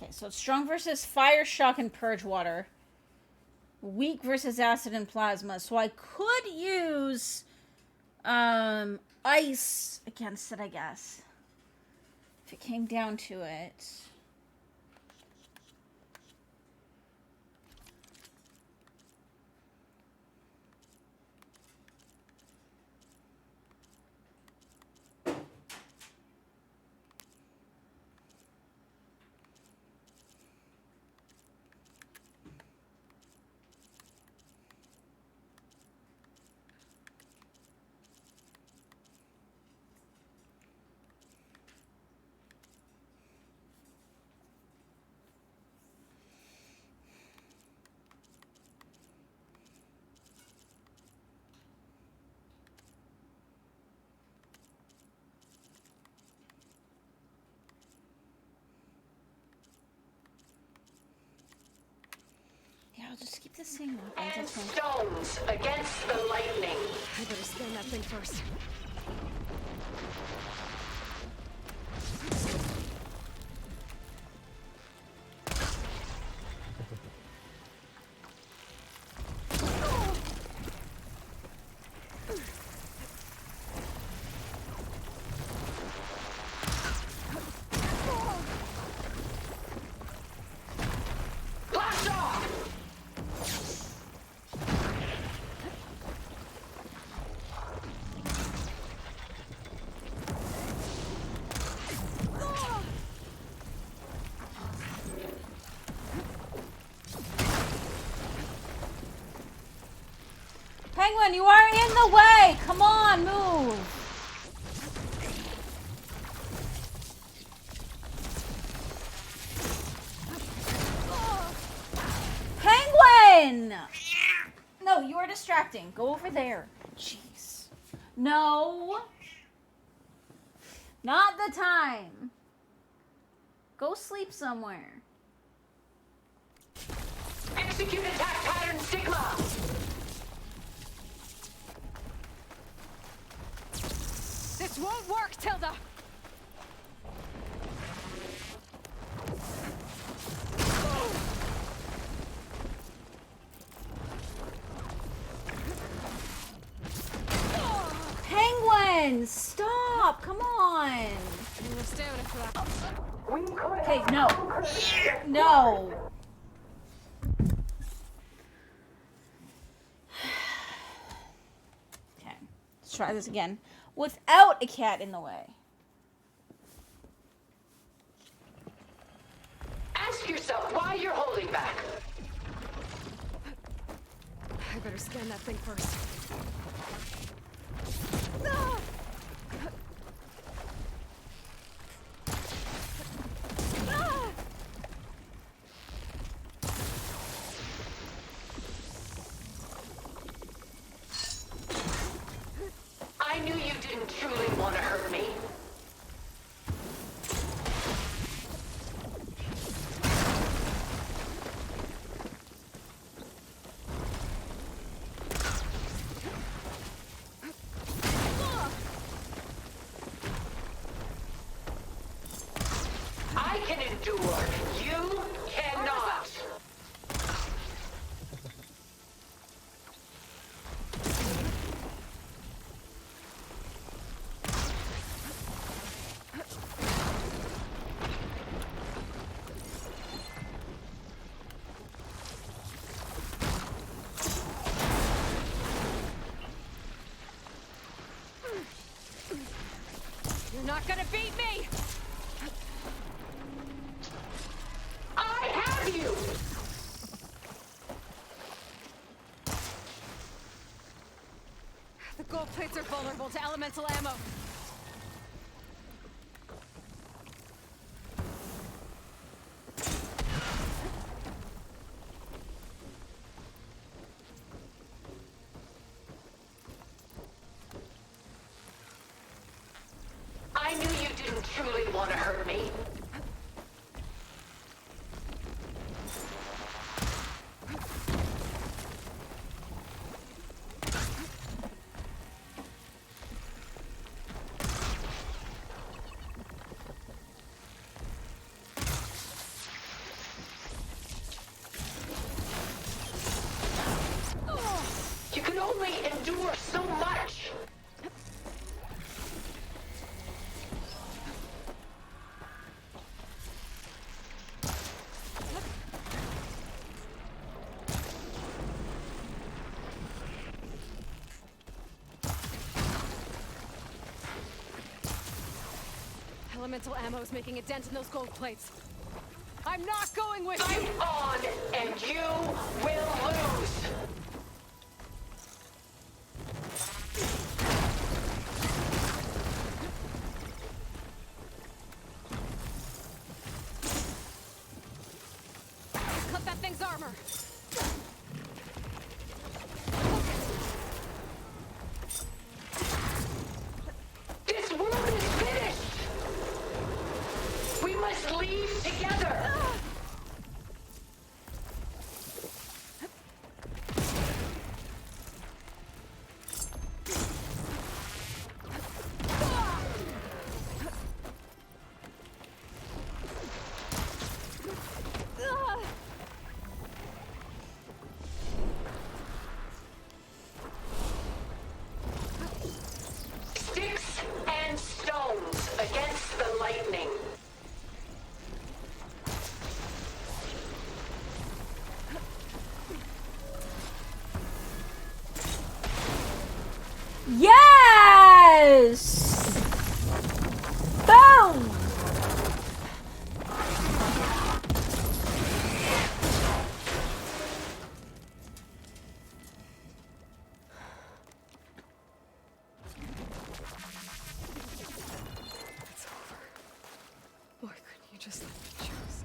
Okay, so it's strong versus fire, shock, and purge water. Weak versus acid and plasma. So I could use ice against it, I guess. If it came down to it. I'll just keep the same weapons. And stones against the lightning. I better scan that thing first. Penguin, you are in the way! Come on, move! Penguin! No, you are distracting. Go over there. Jeez. No. Not the time. Go sleep somewhere. Execute attack pattern Sigma. This won't work, Tilda! Penguin! Stop! Come on! We're stamina for that. Okay, no. No. Okay, let's try this again. Without a cat in the way. Ask yourself why you're holding back. I better scan that thing first. I knew you didn't truly want to hurt me. I can endure. You cannot. You're not gonna beat me! I have you. The gold plates are vulnerable to elemental ammo. I knew you didn't truly want to hurt me. elemental ammo's making a dent in those gold plates. I'm not going with you! Fight on, and you will lose! Cut that thing's armor! This world is finished! We must leave together! Sticks and stones against the lightning. Yes! Boom! It's over. Why couldn't you just let me choose?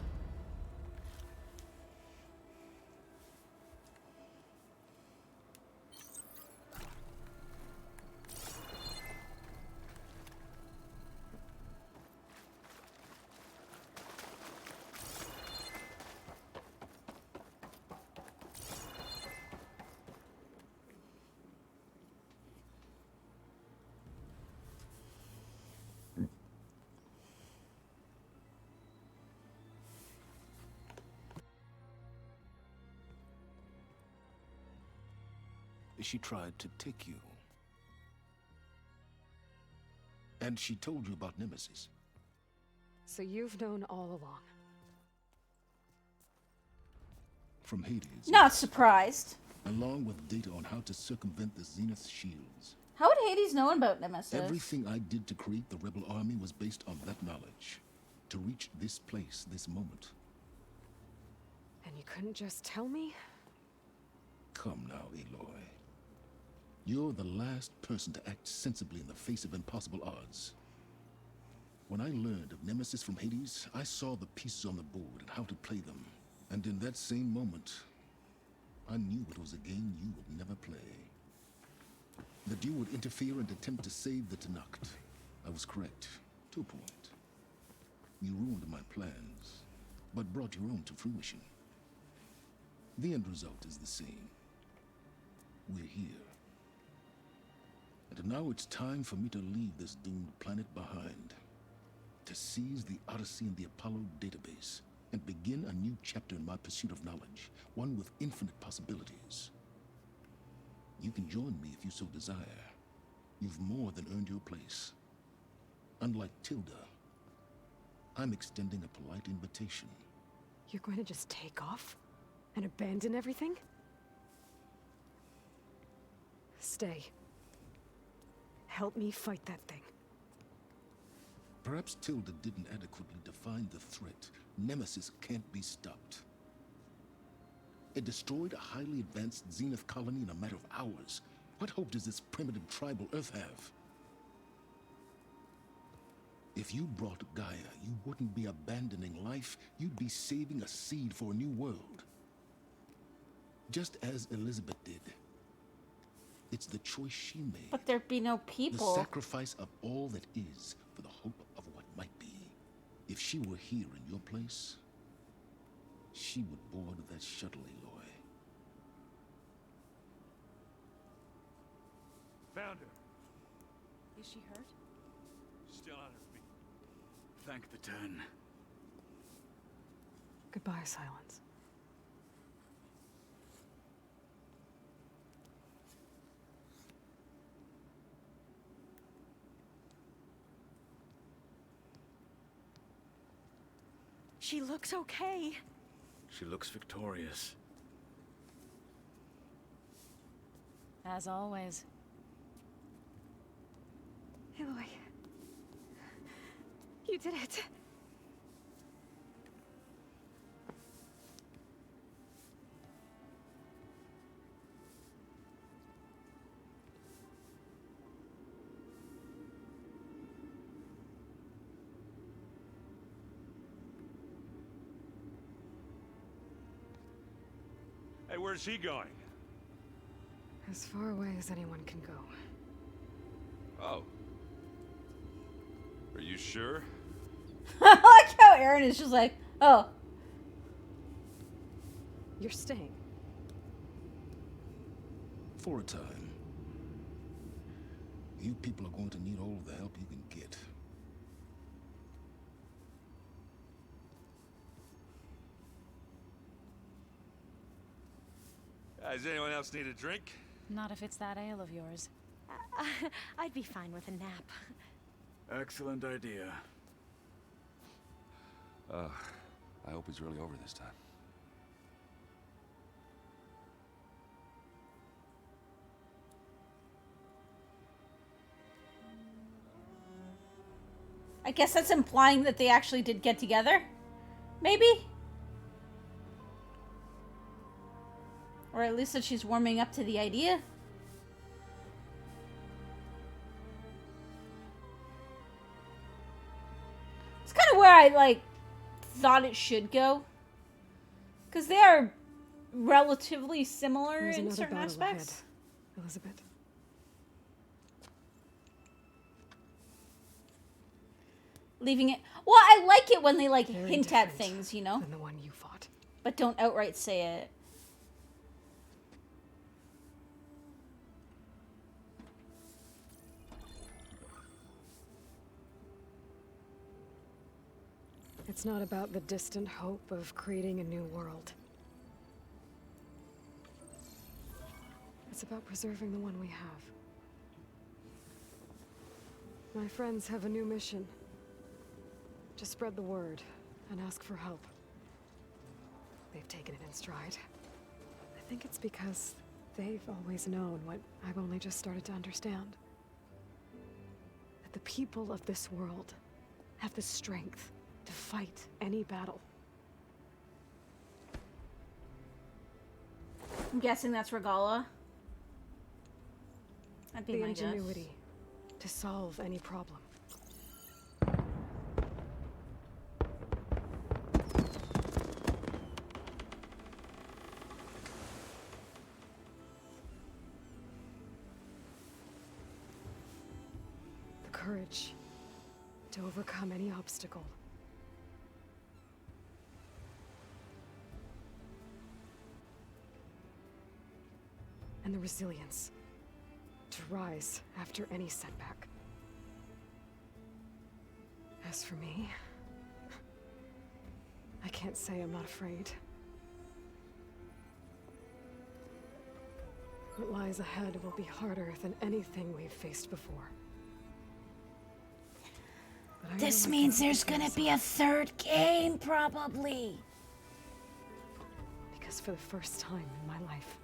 She tried to take you. And she told you about Nemesis. So you've known all along. From Hades. Not surprised. Along with data on how to circumvent the Zenith shields. How would Hades know about Nemesis? Everything I did to create the rebel army was based on that knowledge. To reach this place, this moment. And you couldn't just tell me? Come now, Aloy. You're the last person to act sensibly in the face of impossible odds. When I learned of Nemesis from Hades, I saw the pieces on the board and how to play them. And in that same moment, I knew it was a game you would never play. That you would interfere and attempt to save the Tenakth. I was correct, to a point. You ruined my plans, but brought your own to fruition. The end result is the same. We're here. And now it's time for me to leave this doomed planet behind. To seize the Odyssey and the Apollo database, and begin a new chapter in my pursuit of knowledge, one with infinite possibilities. You can join me if you so desire. You've more than earned your place. Unlike Tilda, I'm extending a polite invitation. You're going to just take off? And abandon everything? Stay. Help me fight that thing. Perhaps Tilda didn't adequately define the threat. Nemesis can't be stopped. It destroyed a highly advanced Zenith colony in a matter of hours. What hope does this primitive tribal Earth have? If you brought Gaia, you wouldn't be abandoning life, you'd be saving a seed for a new world. Just as Elizabeth did. It's the choice she made. But there'd be no The people. sacrifice of all that is for the hope of what might be. If she were here in your place, she would board that shuttle, Aloy. Found her. Is she hurt? Still on her feet. Thank the Ten. Goodbye, Silence. She looks okay. She looks victorious. As always. Aloy. You did it. Hey, where's he going? As far away as anyone can go. Oh. Are you sure? I like how Aaron is just like, oh. You're staying. For a time. You people are going to need all of the help you can get. Does anyone else need a drink? Not if it's that ale of yours. I'd be fine with a nap. Excellent idea. I hope it's really over this time. I guess that's implying that they actually did get together? Maybe? Or at least that she's warming up to the idea? It's kind of where I, like, thought it should go. Because they are relatively similar There's in another certain battle aspects. ahead, Elizabeth. Leaving it... Well, I like it when they, like, Very hint at different things, you know? Than the one you fought. But don't outright say it. It's not about the distant hope of creating a new world. It's about preserving the one we have. My friends have a new mission. Just spread the word and ask for help. They've taken it in stride. I think it's because they've always known what I've only just started to understand. That the people of this world have the strength to fight any battle. I'm guessing that's Regala. That'd be The my guess. ingenuity to solve any problem. The courage to overcome any obstacle. And the resilience to rise after any setback. As for me, I can't say I'm not afraid. What lies ahead will be harder than anything we've faced before. But I This know I means can there's keep gonna be myself, a third game, probably. because for the first time in my life,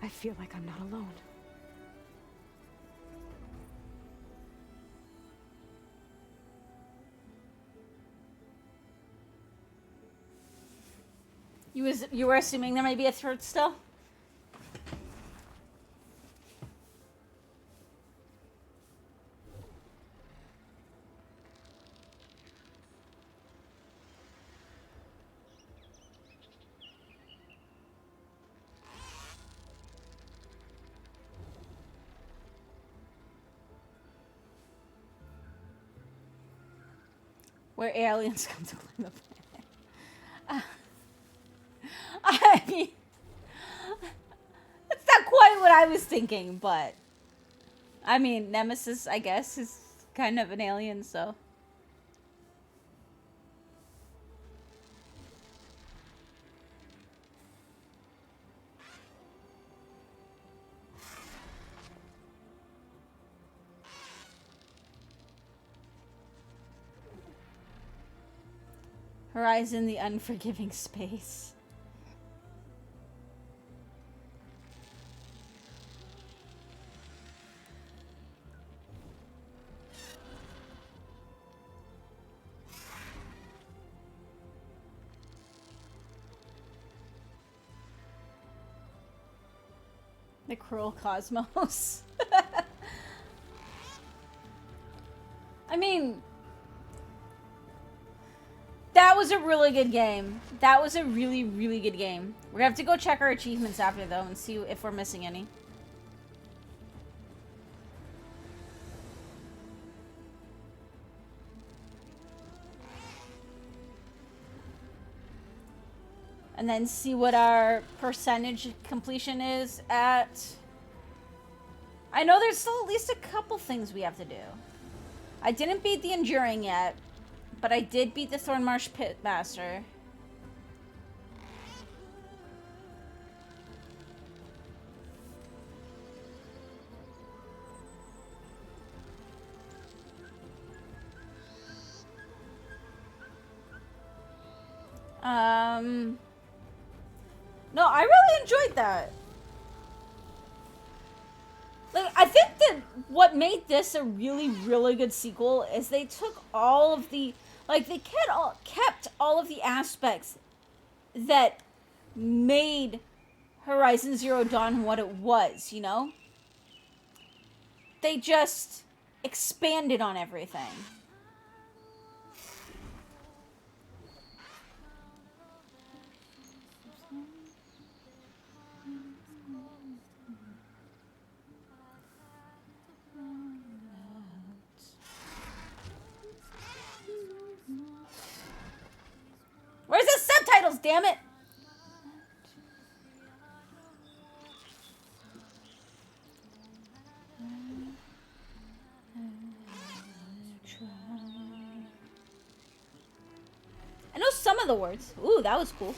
I feel like I'm not alone. You were assuming there might be a third still? Where aliens come to claim the planet. I mean, that's not quite what I was thinking, but I mean, Nemesis, I guess, is kind of an alien, so. Horizon, the unforgiving space. The cruel cosmos. I mean, that was a really good game. That was a really, really good game. We're gonna have to go check our achievements after, though, and see if we're missing any. And then see what our percentage completion is at. I know there's still at least a couple things we have to do. I didn't beat the Enduring yet, but I did beat the Thornmarsh Pitmaster. No, I really enjoyed that. Like, I think that what made this a really, really good sequel is they took all of the, like, they kept all of the aspects that made Horizon Zero Dawn what it was, you know? They just expanded on everything. Where's the subtitles, damn it? I know some of the words. Ooh, that was cool.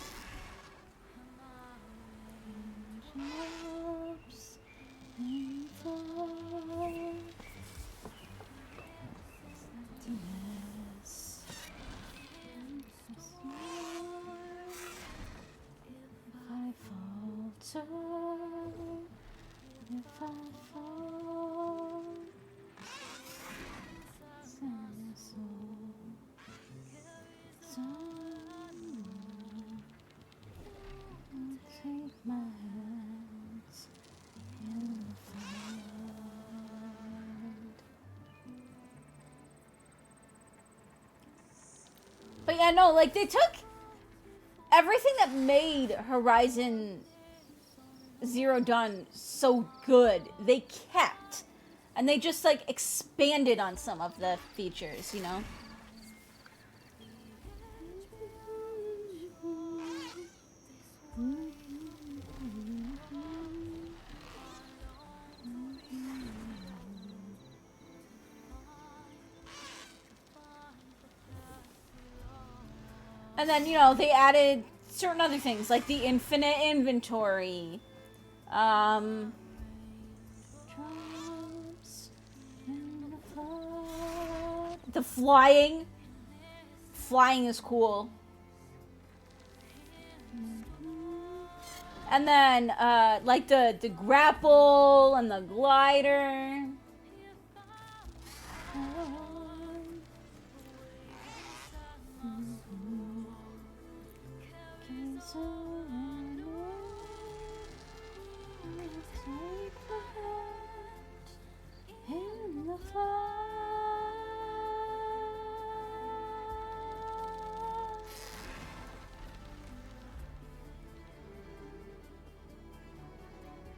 But yeah, no, like, they took everything that made Horizon Zero Dawn so good, they kept. And they just, like, expanded on some of the features, you know? And then, you know, they added certain other things, like the infinite inventory. The flying. Flying is cool. And then, like the grapple and the glider.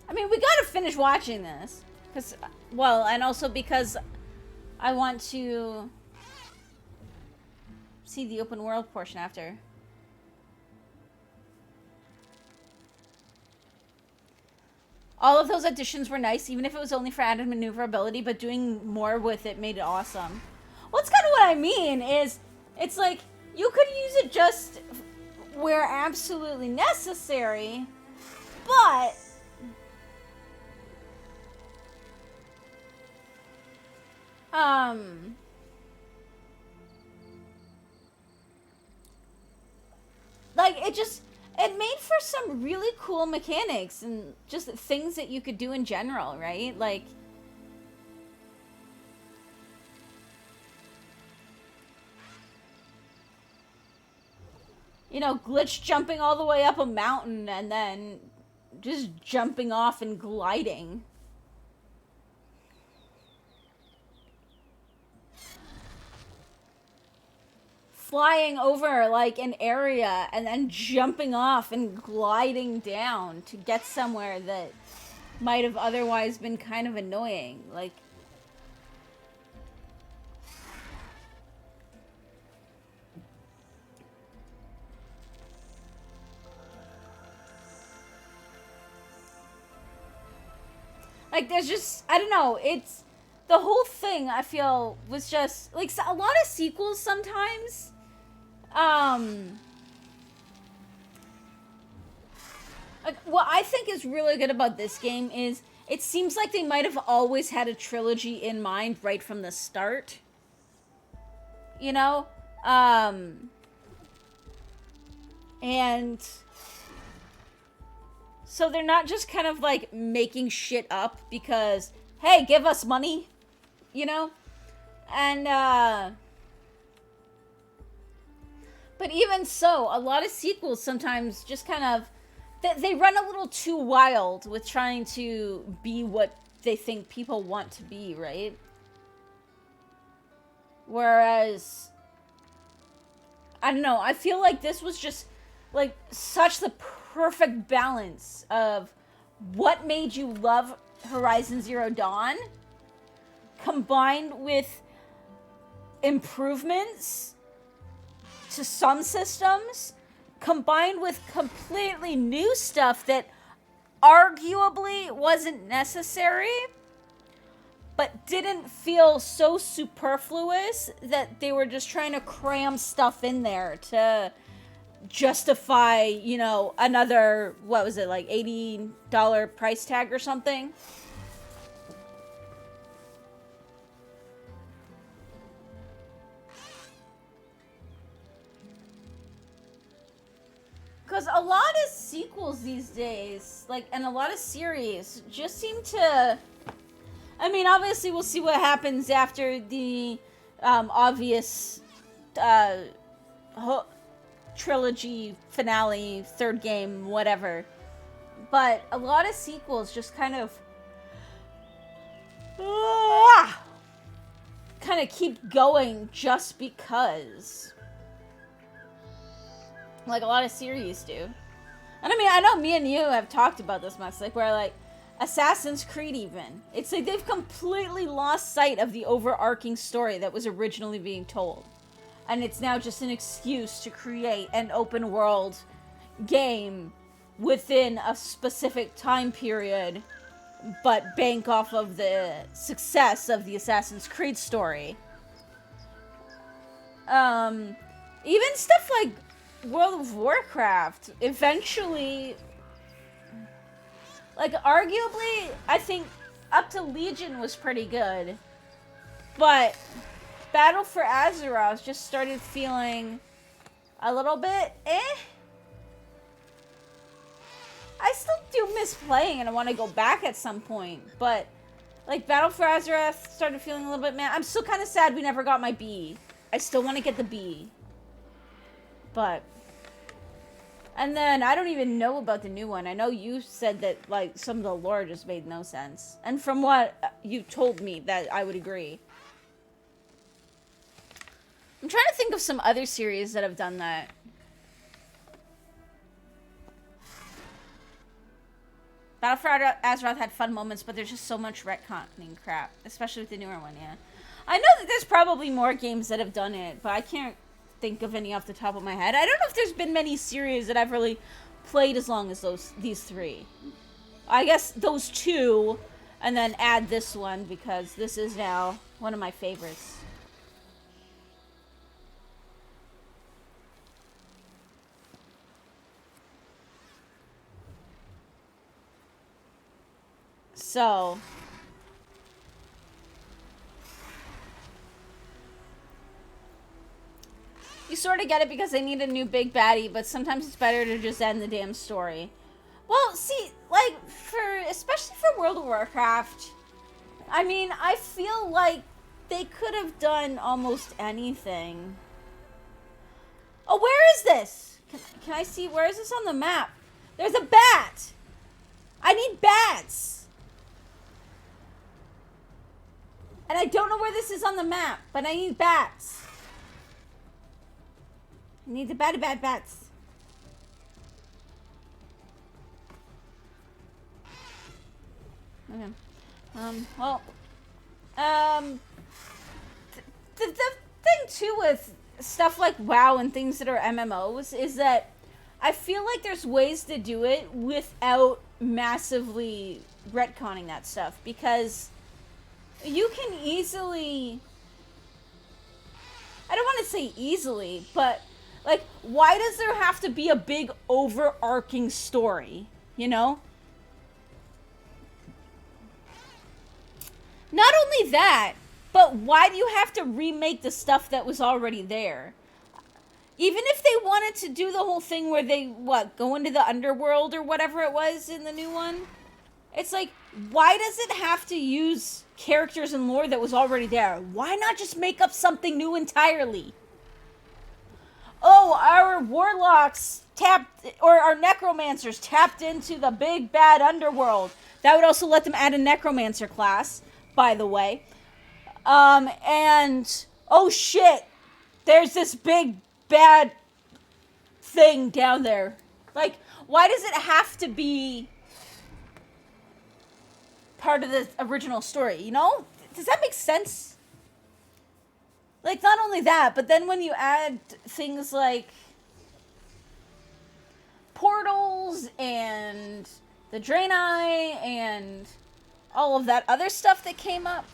I mean, we gotta finish watching this. Because, well, and also because I want to see the open world portion after. All of those additions were nice, even if it was only for added maneuverability, but doing more with it made it awesome. Well, that's kind of what I mean, is it's like, you could use it just where absolutely necessary, but like, it made for some really cool mechanics and just things that you could do in general, right? Like, you know, glitch jumping all the way up a mountain and then just jumping off and gliding. Flying over like an area and then jumping off and gliding down to get somewhere that might have otherwise been kind of annoying. Like there's just, I don't know, it's, the whole thing I feel was just, like, a lot of sequels sometimes, like, what I think is really good about this game is it seems like they might have always had a trilogy in mind right from the start. You know? And so they're not just kind of like making shit up because, hey, give us money, you know? And, but even so, a lot of sequels sometimes just kind of, they run a little too wild with trying to be what they think people want to be, right? Whereas, I don't know, I feel like this was just, like, such the perfect balance of what made you love Horizon Zero Dawn, combined with improvements to some systems, combined with completely new stuff that arguably wasn't necessary, but didn't feel so superfluous that they were just trying to cram stuff in there to justify, you know, another, what was it, like $80 price tag or something? Because a lot of sequels these days, like, and a lot of series just seem to, I mean, obviously we'll see what happens after the obvious trilogy finale, third game, whatever. But a lot of sequels just kind of keep going just because. Like a lot of series do. And I mean, I know me and you have talked about this much, like where like Assassin's Creed even. It's like they've completely lost sight of the overarching story that was originally being told. And it's now just an excuse to create an open world game within a specific time period, but bank off of the success of the Assassin's Creed story. Even stuff like World of Warcraft eventually, like, arguably, I think up to Legion was pretty good, but Battle for Azeroth just started feeling a little bit I still do miss playing and I want to go back at some point, but like Battle for Azeroth started feeling a little bit meh. I'm still kind of sad we never got my B. I still want to get the B. But, and then I don't even know about the new one. I know you said that like some of the lore just made no sense. And from what you told me, that I would agree. I'm trying to think of some other series that have done that. Battle for Azeroth had fun moments, but there's just so much retconning crap, especially with the newer one, yeah. I know that there's probably more games that have done it, but I can't think of any off the top of my head. I don't know if there's been many series that I've really played as long as these three. I guess those two, and then add this one because this is now one of my favorites. So, you sort of get it because they need a new big baddie, but sometimes it's better to just end the damn story. Well, see, like, especially for World of Warcraft, I mean, I feel like they could have done almost anything. Oh, where is this? Can I see, where is this on the map? There's a bat! I need bats. And I don't know where this is on the map, but I need bats. I need the bats. Okay. The thing too with stuff like WoW and things that are MMOs is that I feel like there's ways to do it without massively retconning that stuff, because you can easily, I don't want to say easily, but like, why does there have to be a big overarching story, you know? Not only that, but why do you have to remake the stuff that was already there? Even if they wanted to do the whole thing where they, go into the underworld or whatever it was in the new one, it's like, why does it have to use characters and lore that was already there? Why not just make up something new entirely? Oh, our warlocks tapped, or our necromancers tapped into the big bad underworld. That would also let them add a necromancer class, by the way. And, oh shit, there's this big bad thing down there. Like, why does it have to be part of the original story, you know? Does that make sense? Like, not only that, but then when you add things like portals and the Draenei and all of that other stuff that came up,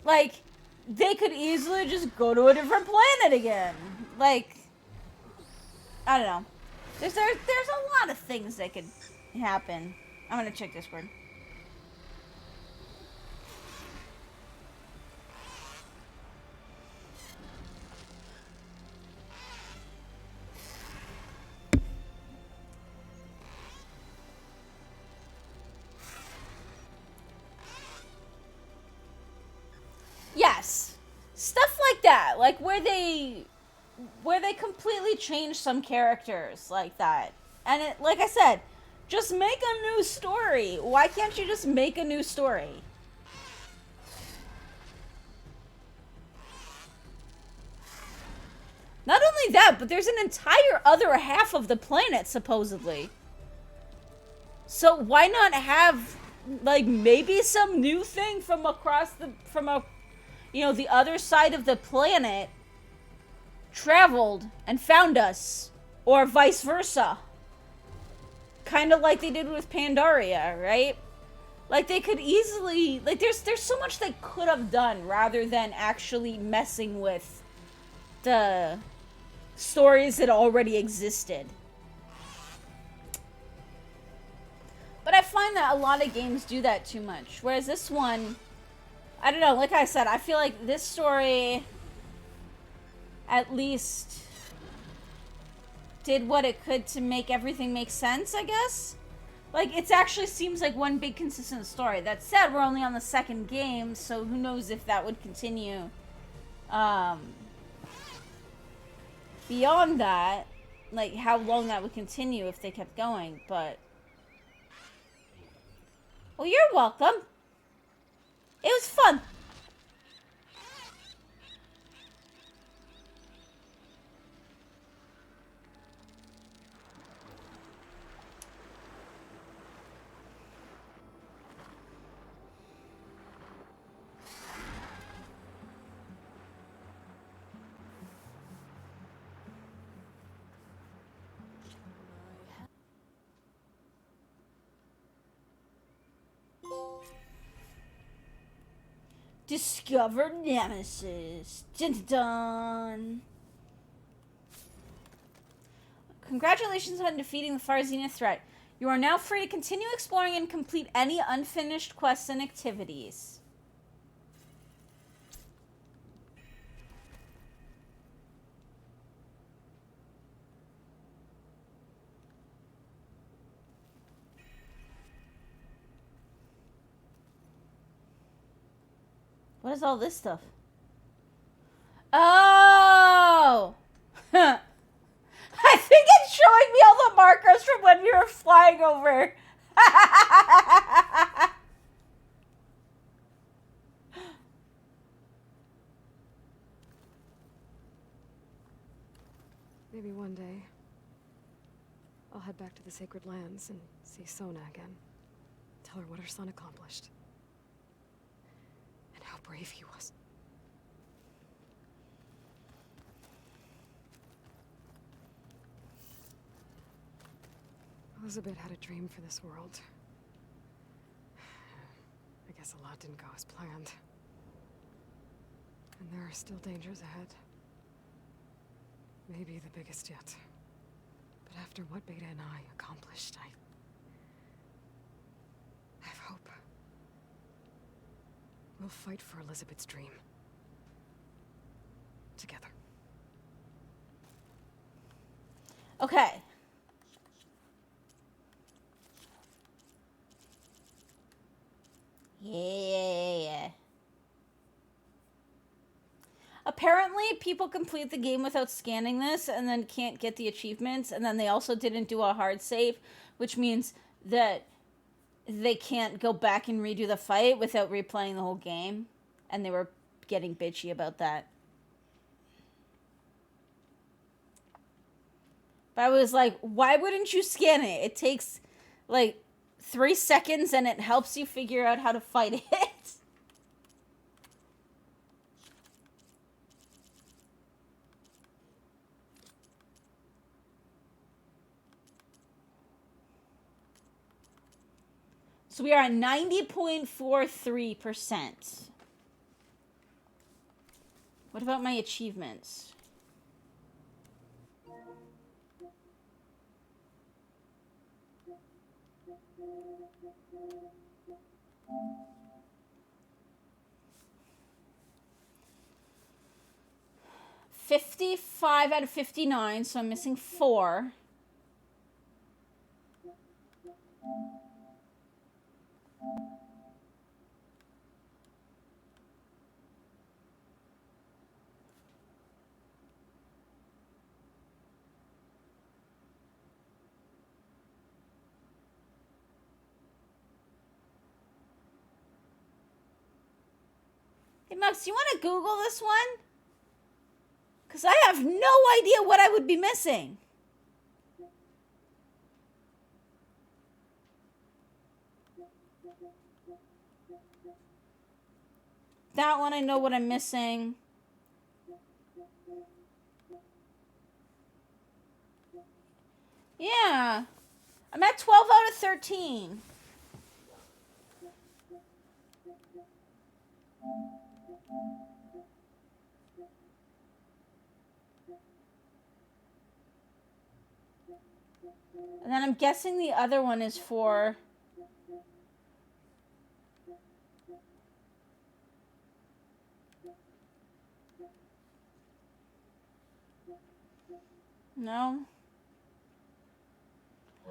like, they could easily just go to a different planet again. Like, I don't know. There's a lot of things that could happen. I'm gonna check Discord. Yes, stuff like that, like where they completely change some characters like that, and it, like I said, just make a new story. Why can't you just make a new story? Not only that, but there's an entire other half of the planet supposedly. So why not have, like, maybe some new thing from across the, the other side of the planet traveled and found us, or vice versa. Kind of like they did with Pandaria, right? Like, they could easily, like, there's so much they could have done rather than actually messing with the stories that already existed. But I find that a lot of games do that too much, whereas this one, I don't know, like I said, I feel like this story at least did what it could to make everything make sense, I guess. Like, it actually seems like one big consistent story. That said, we're only on the second game, so who knows if that would continue. Beyond that, like, how long that would continue if they kept going, but... Well, you're welcome. It was fun. Discover Nemesis. Dun dun dun. Congratulations on defeating the Far Zenith threat. You are now free to continue exploring and complete any unfinished quests and activities. What is all this stuff? Oh! I think it's showing me all the markers from we were flying over. Maybe one day, I'll head back to the Sacred Lands and see Sona again. Tell her what her son accomplished. And how brave he was. Elizabeth had a dream for this world. I guess a lot didn't go as planned. And there are still dangers ahead. Maybe the biggest yet. But after what Beta and I accomplished, I have hope. We'll fight for Elizabeth's dream. Together. Okay. Yeah. Apparently, people complete the game without scanning this and then can't get the achievements. And then they also didn't do a hard save, which means that they can't go back and redo the fight without replaying the whole game. And they were getting bitchy about that. But I was like, why wouldn't you scan it? It takes, like, 3 seconds and it helps you figure out how to fight it. So we are at 90.43%. What about my achievements? $55 out of 59, so I'm missing 4. Hey, Max, you want to Google this one? Because I have no idea what I would be missing. That one, I know what I'm missing. Yeah. I'm at 12 out of 13. And then I'm guessing the other one is for... No.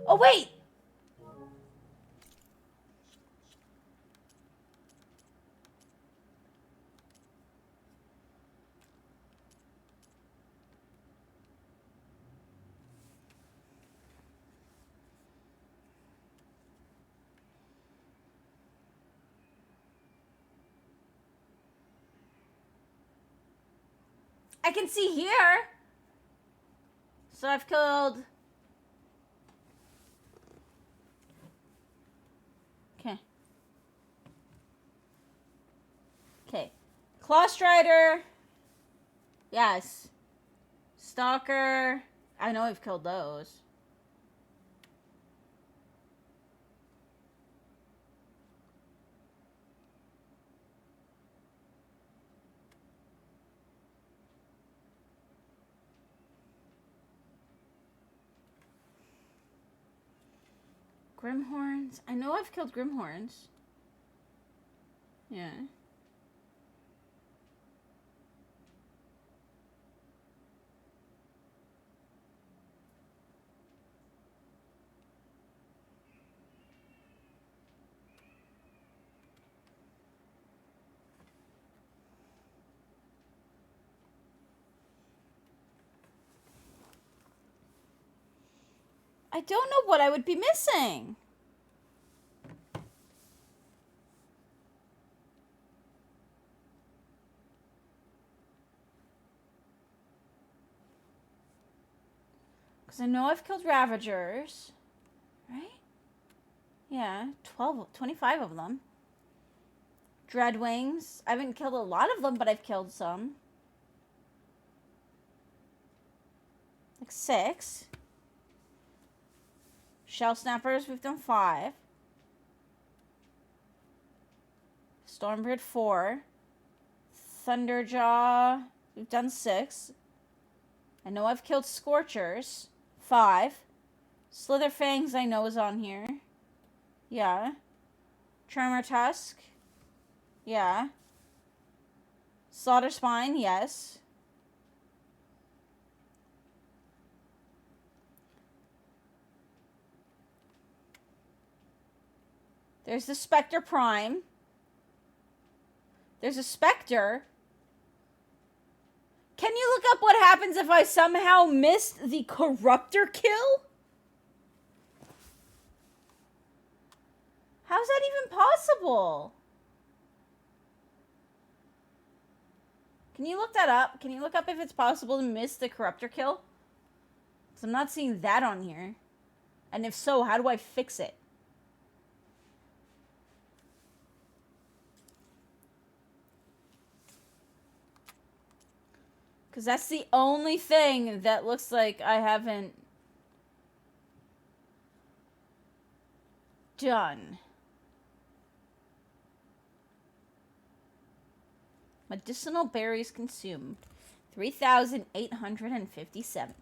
Oh, wait! I can see here. So I've killed... Okay. Okay. Claw Strider. Yes. Stalker. I know I've killed those. Grimhorns. I know I've killed Grimhorns. Yeah. I don't know what I would be missing. Because I know I've killed Ravagers. Right? Yeah, 25 of them. Dreadwings. I haven't killed a lot of them, but I've killed some. Like 6. Shell Snappers, we've done 5. Stormbird, 4. Thunderjaw, we've done 6. I know I've killed Scorchers, 5. Slitherfangs, I know, is on here. Yeah. Tremor Tusk. Yeah. Slaughter Spine, yes. There's the Spectre Prime. There's a Spectre. Can you look up what happens if I somehow missed the Corruptor kill? How's that even possible? Can you look that up? Can you look up if it's possible to miss the Corruptor kill? Because I'm not seeing that on here. And if so, how do I fix it? Because that's the only thing that looks like I haven't done. Medicinal berries consumed. 3,857.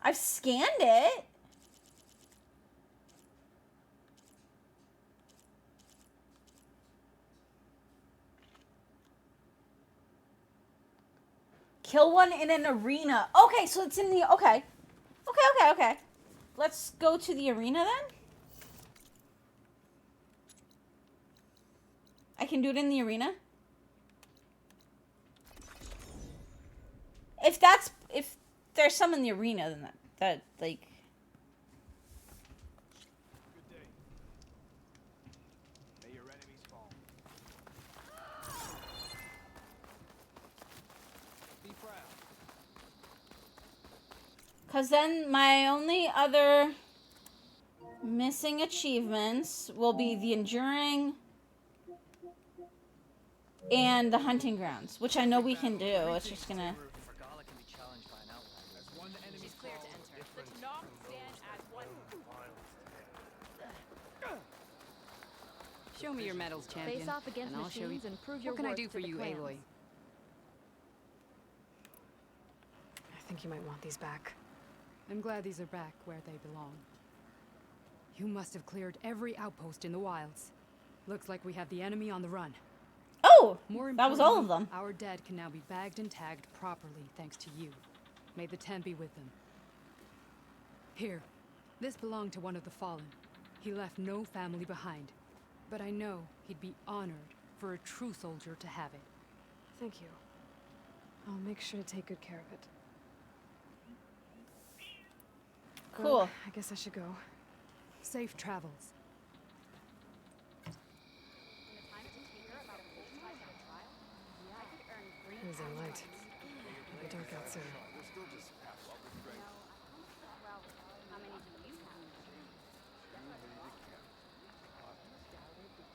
I've scanned it. Kill one in an arena. Okay, so it's in the... Okay. Okay. Let's go to the arena then. I can do it in the arena. If there's some in the arena, then that like... Good day. May your enemies fall. Be proud. Because then my only other missing achievements will be the Enduring and the Hunting Grounds, which I know we can do. It's just gonna... Show me your medals, champion. Face off against and I'll show you. machines and prove your What can I worth do to for the you, clans. Aloy? I think you might want these back. I'm glad these are back where they belong. You must have cleared every outpost in the wilds. Looks like we have the enemy on the run. Oh! More That was all of importantly, them. Our dead can now be bagged and tagged properly thanks to you. May the Ten be with them. Here, this belonged to one of the fallen. He left no family behind. But I know he'd be honored for a true soldier to have it. Thank you. I'll make sure to take good care of it. Cool. Well, I guess I should go. Safe travels. It was in light. It'll be dark out soon.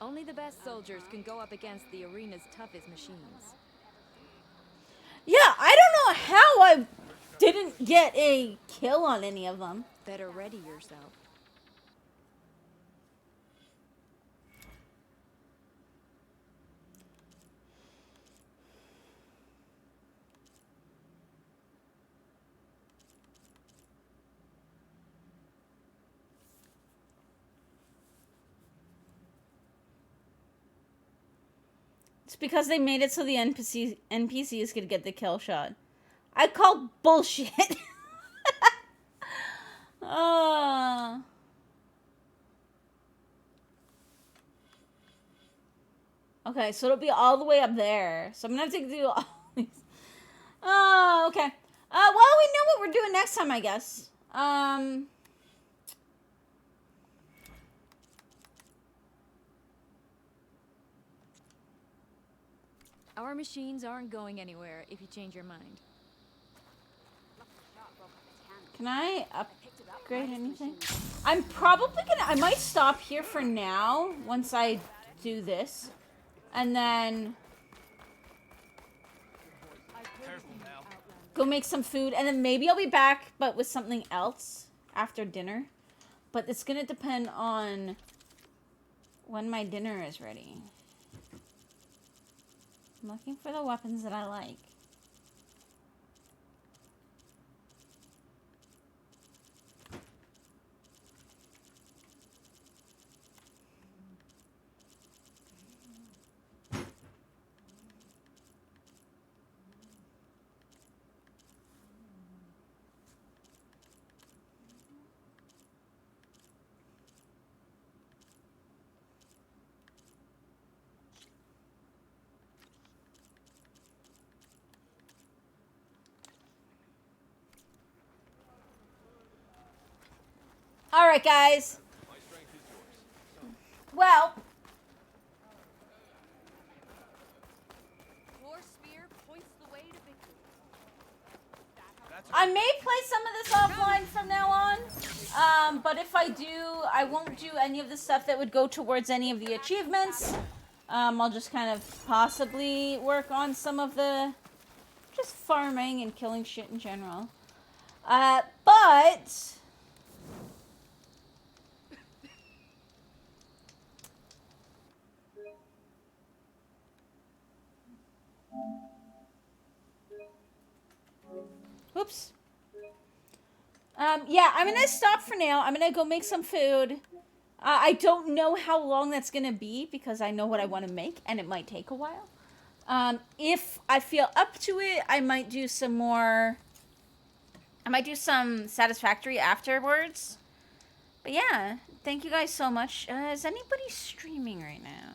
Only the best soldiers can go up against the arena's toughest machines. Yeah, I don't know how I didn't get a kill on any of them. Better ready yourself. It's because they made it so the NPCs could get the kill shot. I call bullshit. Okay, so it'll be all the way up there. So I'm gonna have to do all these. Oh, okay. Well, we know what we're doing next time, I guess. Our machines aren't going anywhere if you change your mind. Can I upgrade anything? I'm probably gonna, I might stop here for now once I do this. And then go make some food. And then maybe I'll be back, but with something else after dinner. But it's gonna depend on when my dinner is ready. I'm looking for the weapons that I like. All right, guys. Well, War spear points the way to victory. I may play some of this offline from now on. But if I do, I won't do any of the stuff that would go towards any of the achievements. I'll just kind of possibly work on some of the just farming and killing shit in general. But oops. Yeah, I'm gonna stop for now. I'm gonna go make some food. I don't know how long that's gonna be because I know what I want to make and it might take a while. If I feel up to it, I might do some more. I might do some Satisfactory afterwards. But yeah, thank you guys so much. Is anybody streaming right now?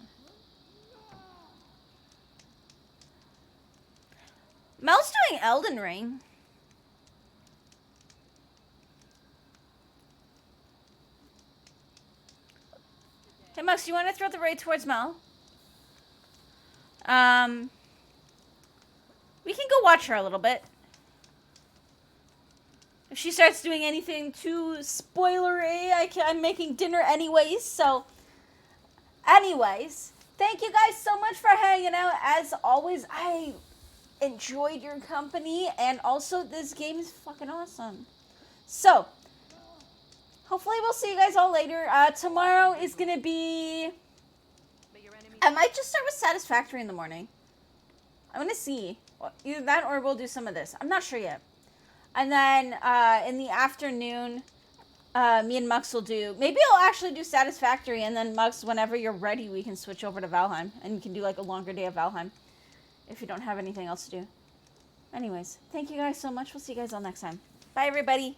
Mel's doing Elden Ring. Hey, Max, you want to throw the raid towards Mel? We can go watch her a little bit. If she starts doing anything too spoilery, I'm making dinner anyways, so... Anyways, thank you guys so much for hanging out. As always, I enjoyed your company, and also this game is fucking awesome. So... hopefully we'll see you guys all later. Tomorrow is gonna be... I might just start with Satisfactory in the morning. I'm gonna see. Either that or we'll do some of this. I'm not sure yet. And then in the afternoon, me and Mux will do... maybe I'll actually do Satisfactory, and then Mux, whenever you're ready, we can switch over to Valheim. And you can do like a longer day of Valheim. If you don't have anything else to do. Anyways, thank you guys so much. We'll see you guys all next time. Bye, everybody.